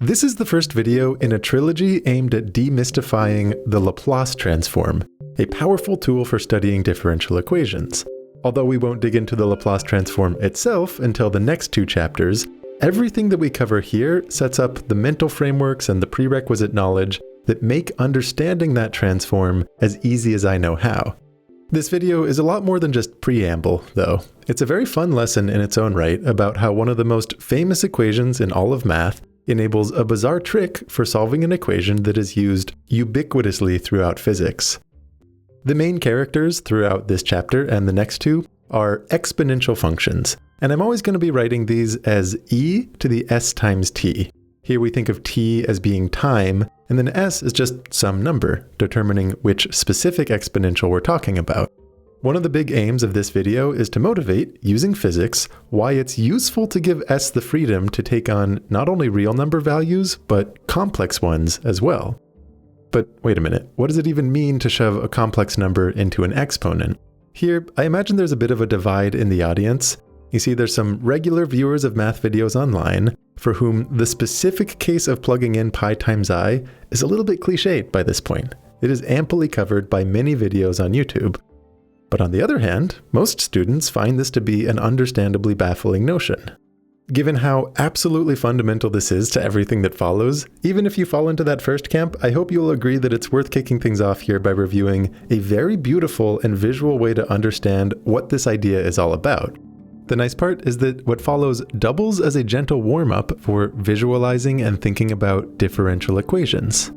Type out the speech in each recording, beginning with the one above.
This is the first video in a trilogy aimed at demystifying the Laplace transform, a powerful tool for studying differential equations. Although we won't dig into the Laplace transform itself until the next two chapters, everything that we cover here sets up the mental frameworks and the prerequisite knowledge that make understanding that transform as easy as I know how. This video is a lot more than just preamble, though. It's a very fun lesson in its own right about how one of the most famous equations in all of math enables a bizarre trick for solving an equation that is used ubiquitously throughout physics. The main characters throughout this chapter and the next two are exponential functions, and I'm always going to be writing these as e to the s times t. Here we think of t as being time, and then s is just some number, determining which specific exponential we're talking about. One of the big aims of this video is to motivate, using physics, why it's useful to give s the freedom to take on not only real number values, but complex ones as well. But wait a minute, what does it even mean to shove a complex number into an exponent? Here, I imagine there's a bit of a divide in the audience. You see, there's some regular viewers of math videos online for whom the specific case of plugging in pi times I is a little bit cliched by this point. It is amply covered by many videos on YouTube. But on the other hand, most students find this to be an understandably baffling notion. Given how absolutely fundamental this is to everything that follows, even if you fall into that first camp, I hope you'll agree that it's worth kicking things off here by reviewing a very beautiful and visual way to understand what this idea is all about. The nice part is that what follows doubles as a gentle warm-up for visualizing and thinking about differential equations.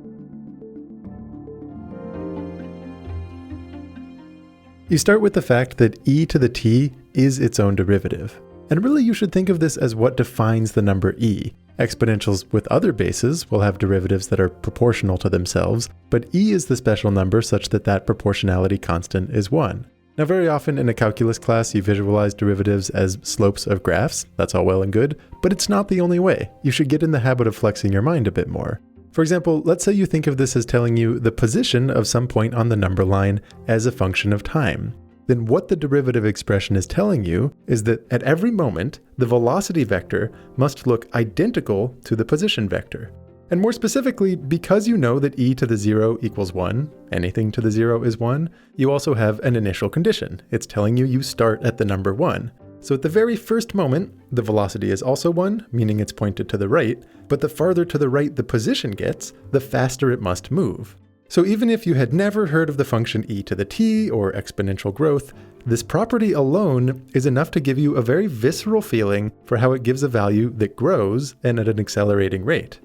You start with the fact that e to the t is its own derivative. And really you should think of this as what defines the number e. Exponentials with other bases will have derivatives that are proportional to themselves, but e is the special number such that that proportionality constant is 1. Now very often in a calculus class you visualize derivatives as slopes of graphs, that's all well and good, but it's not the only way. You should get in the habit of flexing your mind a bit more. For example, let's say you think of this as telling you the position of some point on the number line as a function of time. Then what the derivative expression is telling you is that at every moment, the velocity vector must look identical to the position vector. And more specifically, because you know that e to the 0 equals 1, anything to the 0 is 1, you also have an initial condition. It's telling you start at the number 1. So at the very first moment, the velocity is also 1, meaning it's pointed to the right, but the farther to the right the position gets, the faster it must move. So even if you had never heard of the function e to the t or exponential growth, this property alone is enough to give you a very visceral feeling for how it gives a value that grows and at an accelerating rate.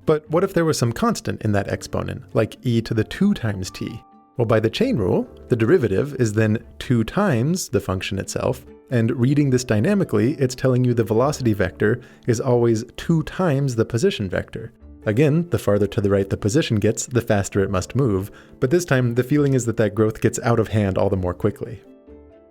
But what if there was some constant in that exponent, like e to the 2 times t? Well, by the chain rule, the derivative is then 2 times the function itself, and reading this dynamically, it's telling you the velocity vector is always 2 times the position vector. Again, the farther to the right the position gets, the faster it must move, but this time the feeling is that that growth gets out of hand all the more quickly.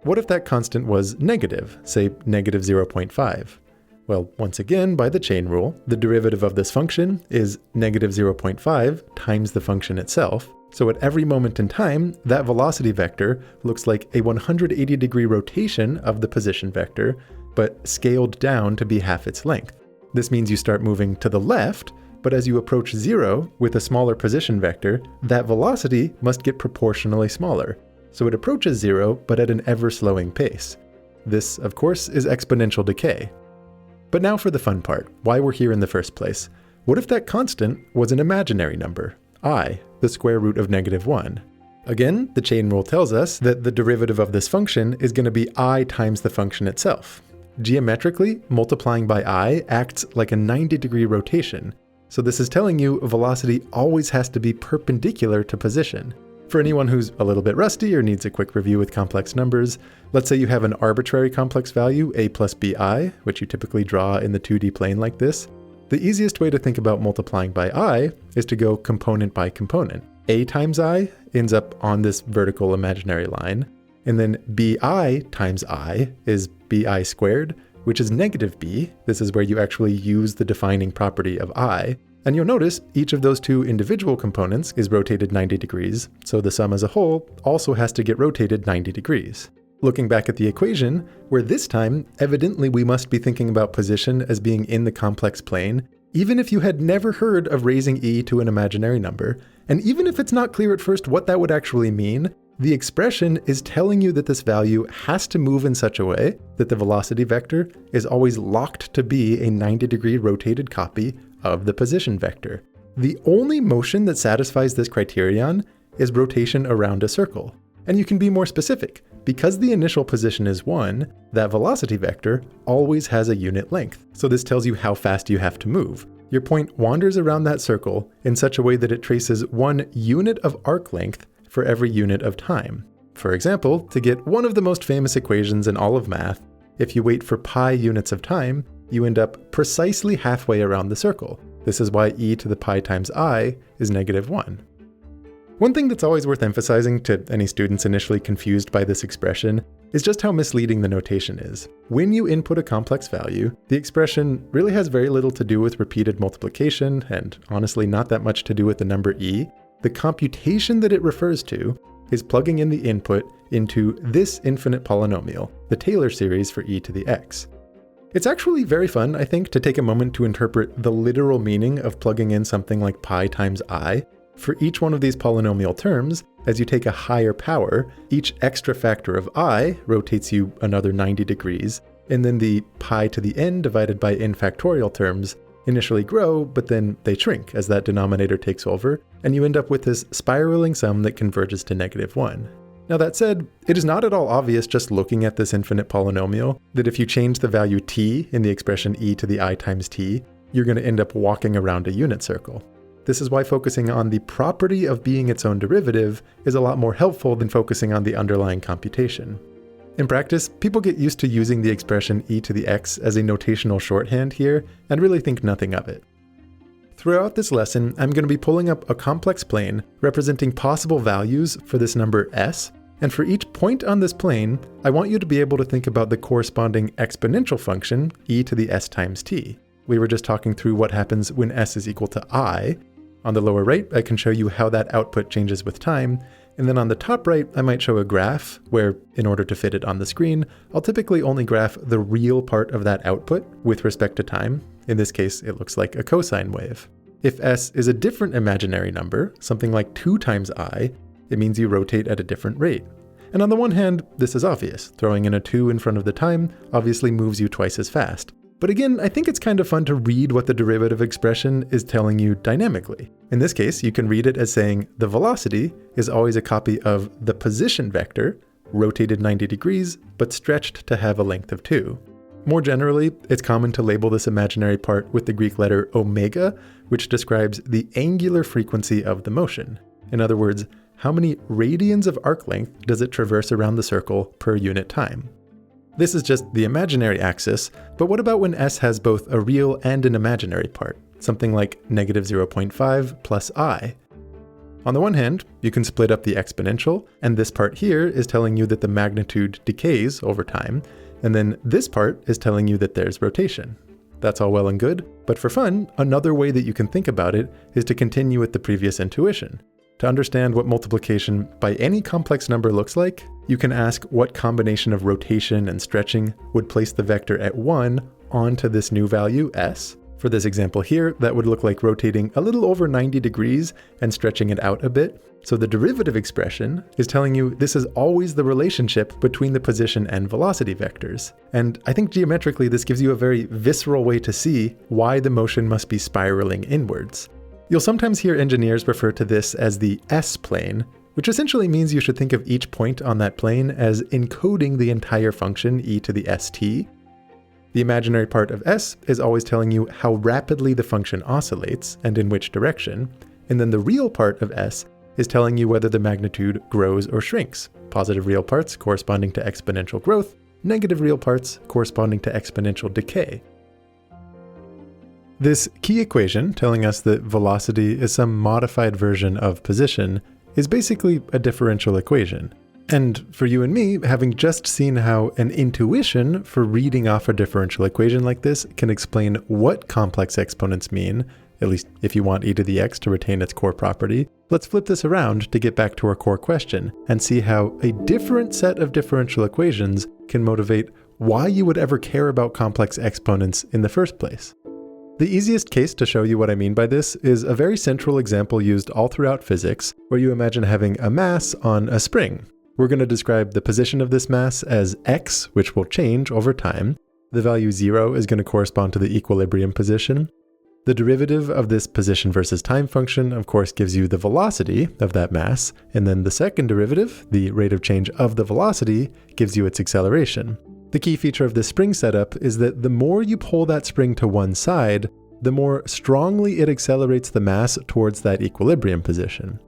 What if that constant was negative, say negative 0.5? Well, once again, by the chain rule, the derivative of this function is negative 0.5 times the function itself. So at every moment in time, that velocity vector looks like a 180-degree rotation of the position vector, but scaled down to be half its length. This means you start moving to the left, but as you approach 0 with a smaller position vector, that velocity must get proportionally smaller. So it approaches 0, but at an ever-slowing pace. This, of course, is exponential decay. But now for the fun part, why we're here in the first place. What if that constant was an imaginary number, I, the square root of negative 1? Again, the chain rule tells us that the derivative of this function is going to be I times the function itself. Geometrically, multiplying by I acts like a 90-degree rotation. So this is telling you velocity always has to be perpendicular to position. For anyone who's a little bit rusty or needs a quick review with complex numbers, let's say you have an arbitrary complex value, a plus bi, which you typically draw in the 2D plane like this. The easiest way to think about multiplying by I is to go component by component. A times I ends up on this vertical imaginary line, and then bi times I is bi squared, which is negative b. This is where you actually use the defining property of I. And you'll notice each of those two individual components is rotated 90 degrees, so the sum as a whole also has to get rotated 90 degrees. Looking back at the equation, where this time, evidently we must be thinking about position as being in the complex plane, even if you had never heard of raising e to an imaginary number, and even if it's not clear at first what that would actually mean, the expression is telling you that this value has to move in such a way that the velocity vector is always locked to be a 90-degree rotated copy of the position vector. The only motion that satisfies this criterion is rotation around a circle. And you can be more specific. Because the initial position is 1, that velocity vector always has a unit length. So this tells you how fast you have to move. Your point wanders around that circle in such a way that it traces 1 unit of arc length for every unit of time. For example, to get one of the most famous equations in all of math, if you wait for pi units of time, you end up precisely halfway around the circle. This is why e to the pi times I is -1. One thing that's always worth emphasizing to any students initially confused by this expression is just how misleading the notation is. When you input a complex value, the expression really has very little to do with repeated multiplication, and honestly not that much to do with the number e. The computation that it refers to is plugging in the input into this infinite polynomial, the Taylor series for e to the x. It's actually very fun, I think, to take a moment to interpret the literal meaning of plugging in something like pi times I. For each one of these polynomial terms, as you take a higher power, each extra factor of I rotates you another 90 degrees, and then the pi to the n divided by n factorial terms initially grow, but then they shrink as that denominator takes over, and you end up with this spiraling sum that converges to -1. Now that said, it is not at all obvious just looking at this infinite polynomial that if you change the value t in the expression e to the I times t, you're going to end up walking around a unit circle. This is why focusing on the property of being its own derivative is a lot more helpful than focusing on the underlying computation. In practice, people get used to using the expression e to the x as a notational shorthand here and really think nothing of it. Throughout this lesson, I'm going to be pulling up a complex plane representing possible values for this number s, and for each point on this plane, I want you to be able to think about the corresponding exponential function e to the s times t. We were just talking through what happens when s is equal to I. On the lower right, I can show you how that output changes with time, and then on the top right, I might show a graph where, in order to fit it on the screen, I'll typically only graph the real part of that output with respect to time. In this case, it looks like a cosine wave. If s is a different imaginary number, something like 2 times I, it means you rotate at a different rate. And on the one hand, this is obvious. Throwing in a 2 in front of the time obviously moves you twice as fast. But again, I think it's kind of fun to read what the derivative expression is telling you dynamically. In this case, you can read it as saying the velocity is always a copy of the position vector, rotated 90 degrees, but stretched to have a length of 2. More generally, it's common to label this imaginary part with the Greek letter omega, which describes the angular frequency of the motion. In other words, how many radians of arc length does it traverse around the circle per unit time? This is just the imaginary axis, but what about when s has both a real and an imaginary part, something like -0.5 plus I? On the one hand, you can split up the exponential, and this part here is telling you that the magnitude decays over time, and then this part is telling you that there's rotation. That's all well and good, but for fun, another way that you can think about it is to continue with the previous intuition. To understand what multiplication by any complex number looks like, you can ask what combination of rotation and stretching would place the vector at 1 onto this new value, s. For this example here, that would look like rotating a little over 90 degrees and stretching it out a bit. So the derivative expression is telling you this is always the relationship between the position and velocity vectors. And I think geometrically this gives you a very visceral way to see why the motion must be spiraling inwards. You'll sometimes hear engineers refer to this as the S-plane, which essentially means you should think of each point on that plane as encoding the entire function e to the st. The imaginary part of s is always telling you how rapidly the function oscillates and in which direction, and then the real part of s is telling you whether the magnitude grows or shrinks, positive real parts corresponding to exponential growth, negative real parts corresponding to exponential decay. This key equation telling us that velocity is some modified version of position is basically a differential equation. And for you and me, having just seen how an intuition for reading off a differential equation like this can explain what complex exponents mean, at least if you want e to the x to retain its core property, let's flip this around to get back to our core question and see how a different set of differential equations can motivate why you would ever care about complex exponents in the first place. The easiest case to show you what I mean by this is a very central example used all throughout physics, where you imagine having a mass on a spring. We're going to describe the position of this mass as x, which will change over time. The value 0 is going to correspond to the equilibrium position. The derivative of this position versus time function, of course, gives you the velocity of that mass, and then the second derivative, the rate of change of the velocity, gives you its acceleration. The key feature of this spring setup is that the more you pull that spring to one side, the more strongly it accelerates the mass towards that equilibrium position.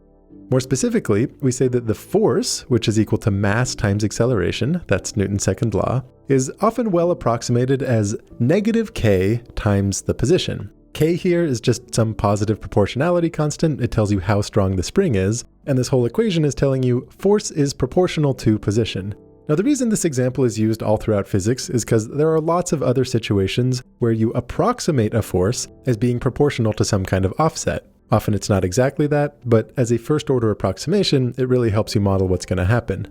More specifically, we say that the force, which is equal to mass times acceleration, that's Newton's second law, is often well approximated as negative k times the position. K here is just some positive proportionality constant. It tells you how strong the spring is, and this whole equation is telling you force is proportional to position. Now, the reason this example is used all throughout physics is because there are lots of other situations where you approximate a force as being proportional to some kind of offset. Often it's not exactly that, but as a first-order approximation, it really helps you model what's going to happen.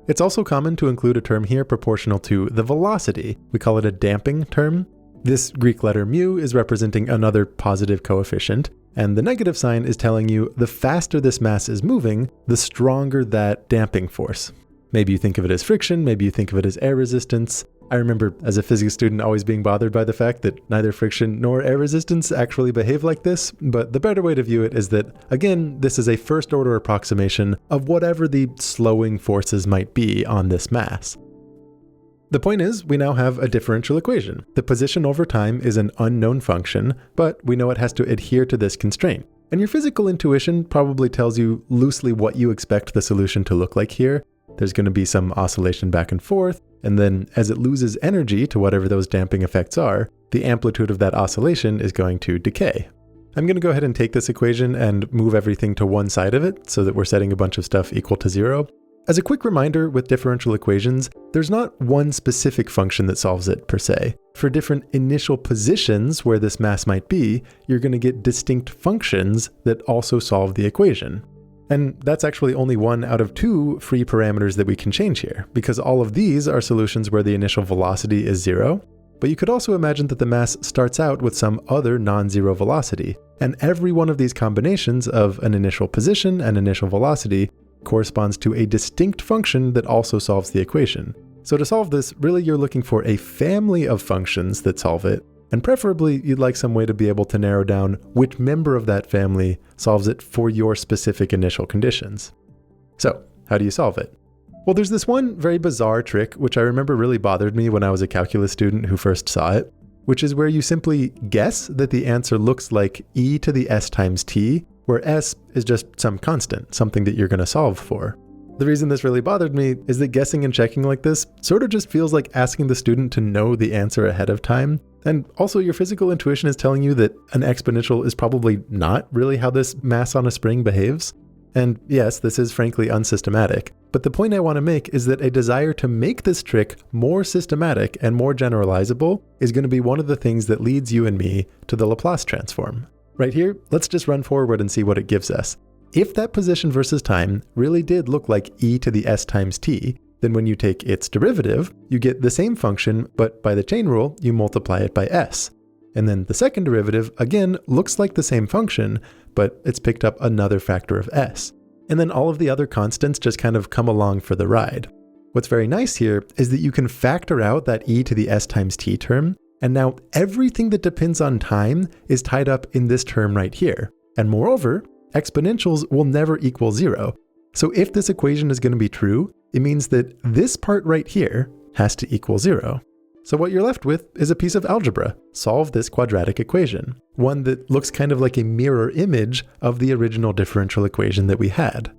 It's also common to include a term here proportional to the velocity. We call it a damping term. This Greek letter mu is representing another positive coefficient, and the negative sign is telling you the faster this mass is moving, the stronger that damping force. Maybe you think of it as friction, maybe you think of it as air resistance. I remember as a physics student always being bothered by the fact that neither friction nor air resistance actually behave like this, but the better way to view it is that, again, this is a first-order approximation of whatever the slowing forces might be on this mass. The point is, we now have a differential equation. The position over time is an unknown function, but we know it has to adhere to this constraint. And your physical intuition probably tells you loosely what you expect the solution to look like here. There's going to be some oscillation back and forth, and then as it loses energy to whatever those damping effects are, the amplitude of that oscillation is going to decay. I'm going to go ahead and take this equation and move everything to one side of it so that we're setting a bunch of stuff equal to 0. As a quick reminder, with differential equations, there's not one specific function that solves it per se. For different initial positions where this mass might be, you're going to get distinct functions that also solve the equation. And that's actually only one out of two free parameters that we can change here, because all of these are solutions where the initial velocity is 0. But you could also imagine that the mass starts out with some other non-zero velocity, and every one of these combinations of an initial position and initial velocity corresponds to a distinct function that also solves the equation. So to solve this, really you're looking for a family of functions that solve it, and preferably you'd like some way to be able to narrow down which member of that family solves it for your specific initial conditions. So, how do you solve it? Well, there's this one very bizarre trick which I remember really bothered me when I was a calculus student who first saw it, which is where you simply guess that the answer looks like e to the s times t, where s is just some constant, something that you're going to solve for. The reason this really bothered me is that guessing and checking like this sort of just feels like asking the student to know the answer ahead of time. And also your physical intuition is telling you that an exponential is probably not really how this mass on a spring behaves. And yes, this is frankly unsystematic, but the point I want to make is that a desire to make this trick more systematic and more generalizable is going to be one of the things that leads you and me to the Laplace transform. Right here, let's just run forward and see what it gives us. If that position versus time really did look like e to the s times t, then when you take its derivative, you get the same function, but by the chain rule, you multiply it by s. And then the second derivative, again, looks like the same function, but it's picked up another factor of s. And then all of the other constants just kind of come along for the ride. What's very nice here is that you can factor out that e to the s times t term, and now everything that depends on time is tied up in this term right here. And moreover, exponentials will never equal 0. So if this equation is going to be true, it means that this part right here has to equal 0. So what you're left with is a piece of algebra. Solve this quadratic equation, one that looks kind of like a mirror image of the original differential equation that we had.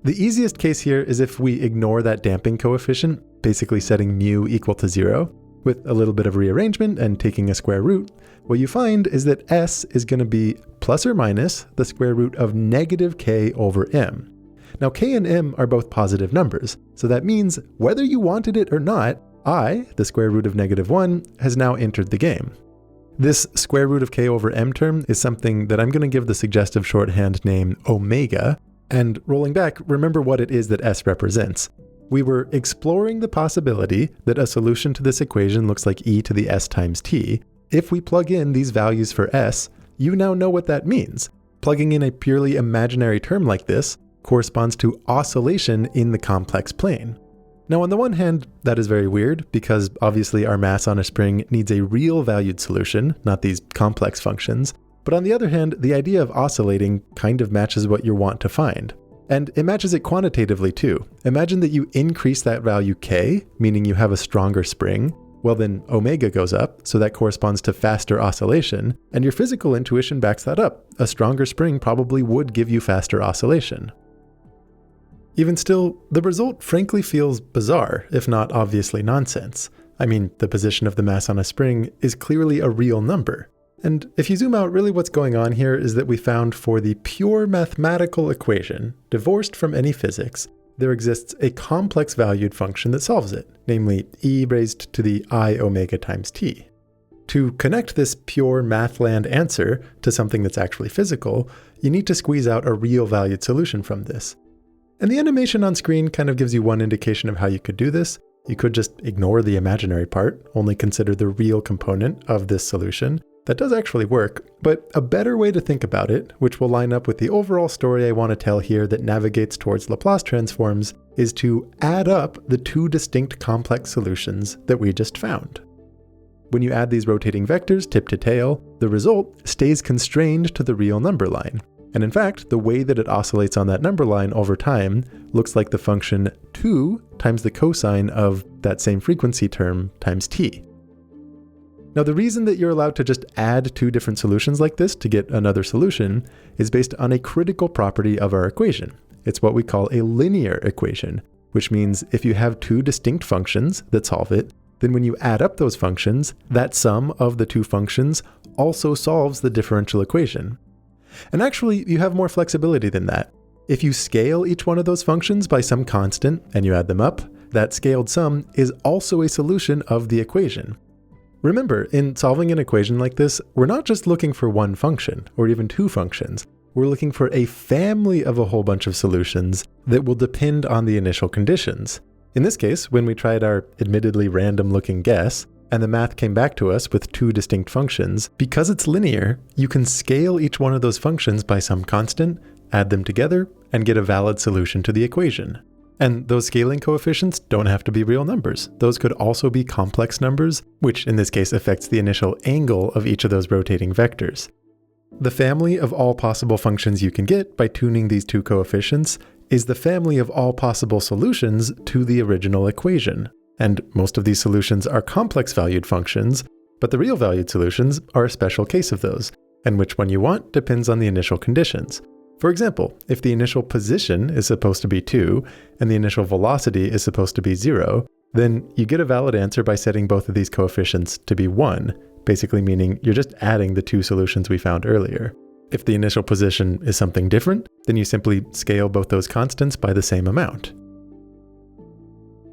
The easiest case here is if we ignore that damping coefficient, basically setting mu equal to 0. With a little bit of rearrangement and taking a square root, what you find is that s is going to be plus or minus the square root of negative k over m. Now k and m are both positive numbers, so that means whether you wanted it or not, I, the square root of negative 1, has now entered the game. This square root of k over m term is something that I'm going to give the suggestive shorthand name omega, and rolling back, remember what it is that s represents. We were exploring the possibility that a solution to this equation looks like e to the s times t, if we plug in these values for s, you now know what that means. Plugging in a purely imaginary term like this corresponds to oscillation in the complex plane. Now, on the one hand, that is very weird because obviously our mass on a spring needs a real valued solution, not these complex functions. But on the other hand, the idea of oscillating kind of matches what you want to find. And it matches it quantitatively too. Imagine that you increase that value k, meaning you have a stronger spring. Well, then omega goes up, so that corresponds to faster oscillation, and your physical intuition backs that up. A stronger spring probably would give you faster oscillation. Even still, the result frankly feels bizarre, if not obviously nonsense. I mean, the position of the mass on a spring is clearly a real number. And if you zoom out, really what's going on here is that we found for the pure mathematical equation, divorced from any physics, there exists a complex valued function that solves it, namely e raised to the I omega times t. To connect this pure mathland answer to something that's actually physical, you need to squeeze out a real valued solution from this. And the animation on screen kind of gives you one indication of how you could do this. You could just ignore the imaginary part, only consider the real component of this solution. That does actually work, but a better way to think about it, which will line up with the overall story I want to tell here that navigates towards Laplace transforms, is to add up the two distinct complex solutions that we just found. When you add these rotating vectors tip to tail, the result stays constrained to the real number line. And in fact, the way that it oscillates on that number line over time looks like the function 2 times the cosine of that same frequency term times t. Now, the reason that you're allowed to just add two different solutions like this to get another solution is based on a critical property of our equation. It's what we call a linear equation, which means if you have two distinct functions that solve it, then when you add up those functions, that sum of the two functions also solves the differential equation. And actually, you have more flexibility than that. If you scale each one of those functions by some constant and you add them up, that scaled sum is also a solution of the equation. Remember, in solving an equation like this, we're not just looking for one function or even two functions. We're looking for a family of a whole bunch of solutions that will depend on the initial conditions. In this case, when we tried our admittedly random looking guess, and the math came back to us with two distinct functions, because it's linear, you can scale each one of those functions by some constant, add them together, and get a valid solution to the equation. And those scaling coefficients don't have to be real numbers. Those could also be complex numbers, which in this case affects the initial angle of each of those rotating vectors. The family of all possible functions you can get by tuning these two coefficients is the family of all possible solutions to the original equation. And most of these solutions are complex valued functions, but the real valued solutions are a special case of those, and which one you want depends on the initial conditions. For example, if the initial position is supposed to be 2 and the initial velocity is supposed to be 0, then you get a valid answer by setting both of these coefficients to be 1, basically meaning you're just adding the two solutions we found earlier. If the initial position is something different, then you simply scale both those constants by the same amount.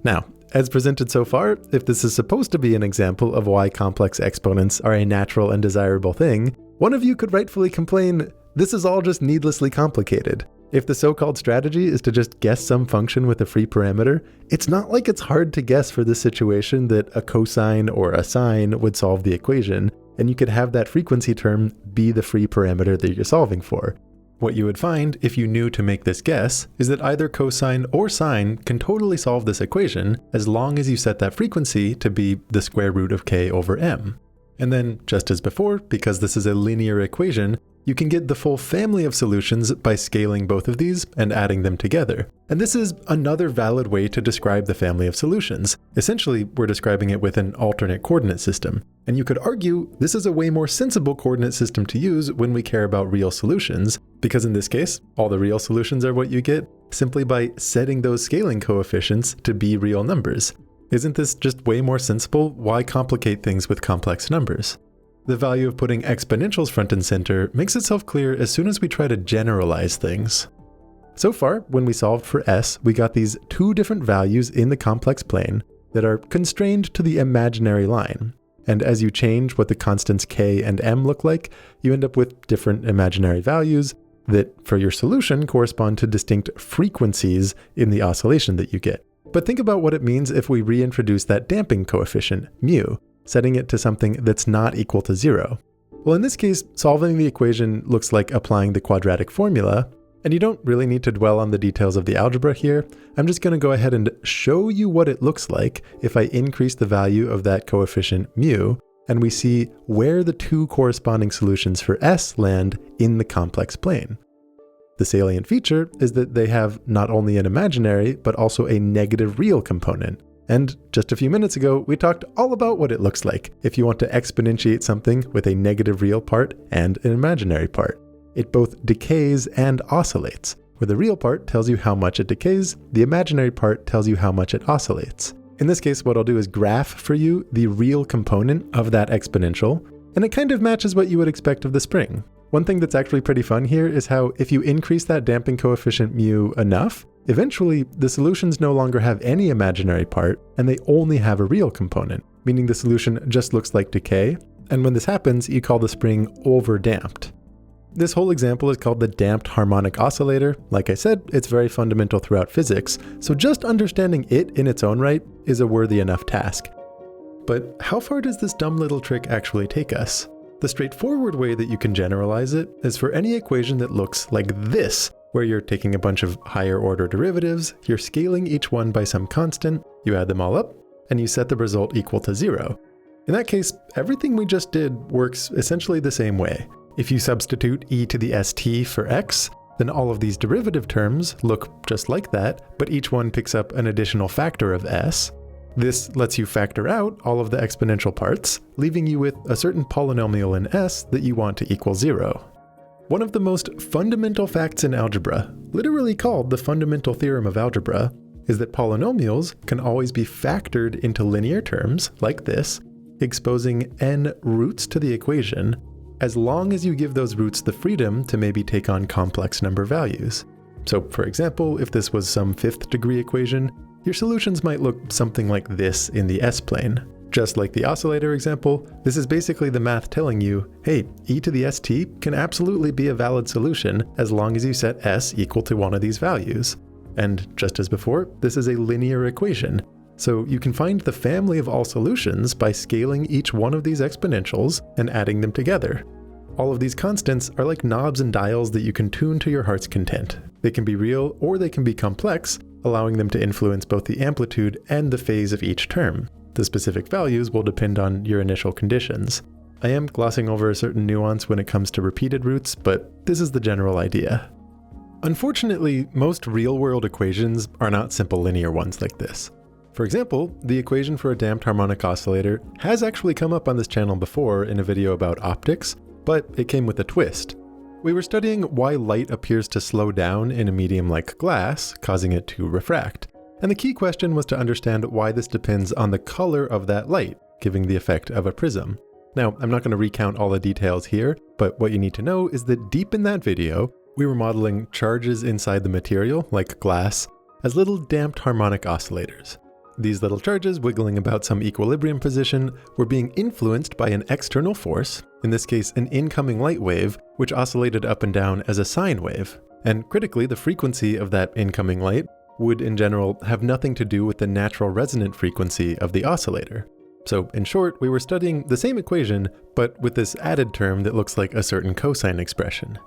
Now, as presented so far, if this is supposed to be an example of why complex exponents are a natural and desirable thing, one of you could rightfully complain, this is all just needlessly complicated. If the so-called strategy is to just guess some function with a free parameter, it's not like it's hard to guess for this situation that a cosine or a sine would solve the equation, and you could have that frequency term be the free parameter that you're solving for. What you would find if you knew to make this guess is that either cosine or sine can totally solve this equation as long as you set that frequency to be the square root of k over m. And then, just as before, because this is a linear equation, you can get the full family of solutions by scaling both of these and adding them together. And this is another valid way to describe the family of solutions. Essentially, we're describing it with an alternate coordinate system. And you could argue this is a way more sensible coordinate system to use when we care about real solutions, because in this case, all the real solutions are what you get simply by setting those scaling coefficients to be real numbers. Isn't this just way more sensible? Why complicate things with complex numbers? The value of putting exponentials front and center makes itself clear as soon as we try to generalize things. So far, when we solved for s, we got these two different values in the complex plane that are constrained to the imaginary line. And as you change what the constants k and m look like, you end up with different imaginary values that, for your solution, correspond to distinct frequencies in the oscillation that you get. But think about what it means if we reintroduce that damping coefficient, mu. setting it to something that's not equal to 0. Well, in this case, solving the equation looks like applying the quadratic formula, and you don't really need to dwell on the details of the algebra here. I'm just going to go ahead and show you what it looks like if I increase the value of that coefficient mu, and we see where the two corresponding solutions for S land in the complex plane. The salient feature is that they have not only an imaginary, but also a negative real component. And just a few minutes ago, we talked all about what it looks like if you want to exponentiate something with a negative real part and an imaginary part. It both decays and oscillates, where the real part tells you how much it decays, the imaginary part tells you how much it oscillates. In this case, what I'll do is graph for you the real component of that exponential, and it kind of matches what you would expect of the spring. One thing that's actually pretty fun here is how if you increase that damping coefficient mu enough, eventually the solutions no longer have any imaginary part, and they only have a real component, meaning the solution just looks like decay, and when this happens, you call the spring over-damped. This whole example is called the damped harmonic oscillator. Like I said, it's very fundamental throughout physics, so just understanding it in its own right is a worthy enough task. But how far does this dumb little trick actually take us? The straightforward way that you can generalize it is for any equation that looks like this, where you're taking a bunch of higher order derivatives, you're scaling each one by some constant, you add them all up, and you set the result equal to 0. In that case, everything we just did works essentially the same way. If you substitute e to the st for x, then all of these derivative terms look just like that, but each one picks up an additional factor of s. This lets you factor out all of the exponential parts, leaving you with a certain polynomial in s that you want to equal 0. One of the most fundamental facts in algebra, literally called the fundamental theorem of algebra, is that polynomials can always be factored into linear terms, like this, exposing n roots to the equation, as long as you give those roots the freedom to maybe take on complex number values. So for example, if this was some 5th degree equation, your solutions might look something like this in the S-plane. Just like the oscillator example, this is basically the math telling you, hey, e to the st can absolutely be a valid solution as long as you set s equal to one of these values. And just as before, this is a linear equation, so you can find the family of all solutions by scaling each one of these exponentials and adding them together. All of these constants are like knobs and dials that you can tune to your heart's content. They can be real or they can be complex, allowing them to influence both the amplitude and the phase of each term. The specific values will depend on your initial conditions. I am glossing over a certain nuance when it comes to repeated roots, but this is the general idea. Unfortunately, most real-world equations are not simple linear ones like this. For example, the equation for a damped harmonic oscillator has actually come up on this channel before in a video about optics, but it came with a twist. We were studying why light appears to slow down in a medium like glass, causing it to refract. And the key question was to understand why this depends on the color of that light, giving the effect of a prism. Now, I'm not going to recount all the details here, but what you need to know is that deep in that video, we were modeling charges inside the material, like glass, as little damped harmonic oscillators. These little charges, wiggling about some equilibrium position, were being influenced by an external force, in this case an incoming light wave, which oscillated up and down as a sine wave. And critically, the frequency of that incoming light would in general have nothing to do with the natural resonant frequency of the oscillator. So in short, we were studying the same equation, but with this added term that looks like a certain cosine expression.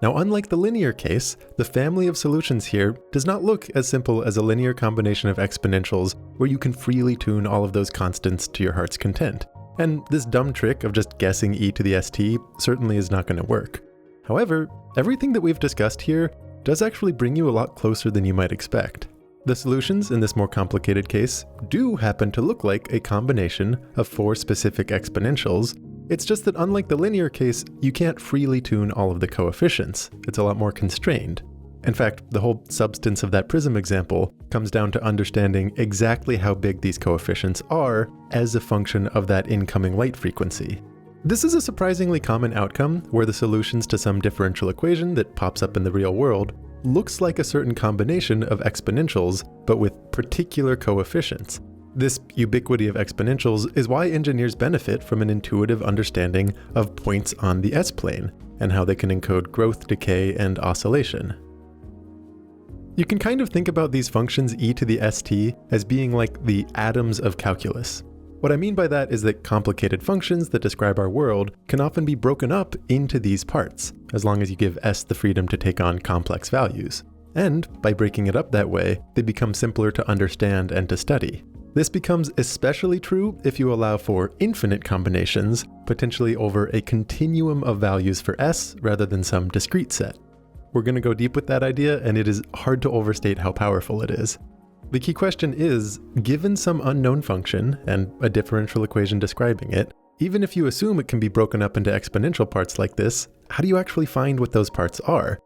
Now, unlike the linear case, the family of solutions here does not look as simple as a linear combination of exponentials where you can freely tune all of those constants to your heart's content. And this dumb trick of just guessing e to the st certainly is not going to work. However, everything that we've discussed here does actually bring you a lot closer than you might expect. The solutions in this more complicated case do happen to look like a combination of 4 specific exponentials. It's just that unlike the linear case, you can't freely tune all of the coefficients. It's a lot more constrained. In fact, the whole substance of that prism example comes down to understanding exactly how big these coefficients are as a function of that incoming light frequency. This is a surprisingly common outcome where the solutions to some differential equation that pops up in the real world looks like a certain combination of exponentials, but with particular coefficients. This ubiquity of exponentials is why engineers benefit from an intuitive understanding of points on the S-plane and how they can encode growth, decay, and oscillation. You can kind of think about these functions e to the st as being like the atoms of calculus. What I mean by that is that complicated functions that describe our world can often be broken up into these parts, as long as you give S the freedom to take on complex values. And by breaking it up that way, they become simpler to understand and to study. This becomes especially true if you allow for infinite combinations, potentially over a continuum of values for S rather than some discrete set. We're going to go deep with that idea, and it is hard to overstate how powerful it is. The key question is, given some unknown function and a differential equation describing it, even if you assume it can be broken up into exponential parts like this, how do you actually find what those parts are?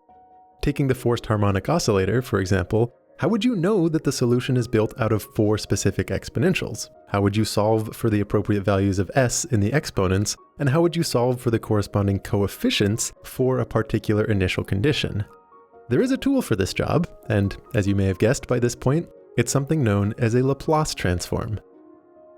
Taking the forced harmonic oscillator, for example, how would you know that the solution is built out of 4 specific exponentials? How would you solve for the appropriate values of S in the exponents? And how would you solve for the corresponding coefficients for a particular initial condition? There is a tool for this job, and as you may have guessed by this point, it's something known as a Laplace transform.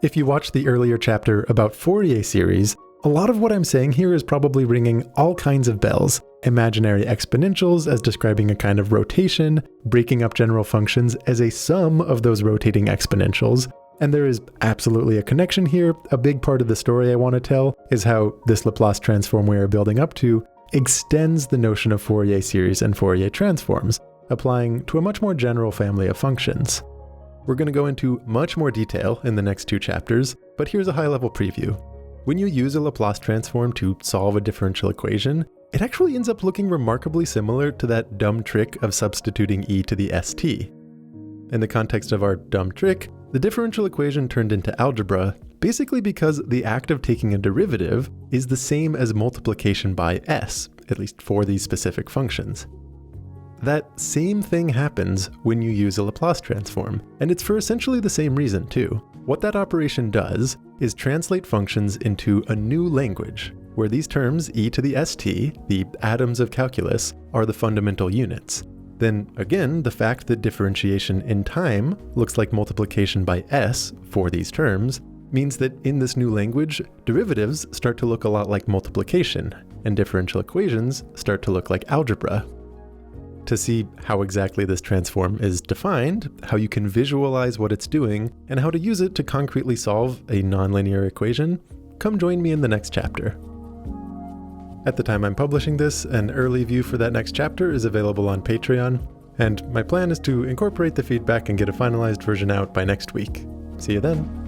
If you watched the earlier chapter about Fourier series, a lot of what I'm saying here is probably ringing all kinds of bells. Imaginary exponentials as describing a kind of rotation, breaking up general functions as a sum of those rotating exponentials. And there is absolutely a connection here. A big part of the story I want to tell is how this Laplace transform we are building up to extends the notion of Fourier series and Fourier transforms, applying to a much more general family of functions. We're going to go into much more detail in the next 2 chapters, but here's a high-level preview. When you use a Laplace transform to solve a differential equation, it actually ends up looking remarkably similar to that dumb trick of substituting e to the st. In the context of our dumb trick, the differential equation turned into algebra basically because the act of taking a derivative is the same as multiplication by s, at least for these specific functions. That same thing happens when you use a Laplace transform, and it's for essentially the same reason too. What that operation does is translate functions into a new language, where these terms e to the st, the atoms of calculus, are the fundamental units. Then again, the fact that differentiation in time looks like multiplication by s for these terms means that in this new language, derivatives start to look a lot like multiplication, and differential equations start to look like algebra. To see how exactly this transform is defined, how you can visualize what it's doing, and how to use it to concretely solve a nonlinear equation, come join me in the next chapter. At the time I'm publishing this, an early view for that next chapter is available on Patreon, and my plan is to incorporate the feedback and get a finalized version out by next week. See you then.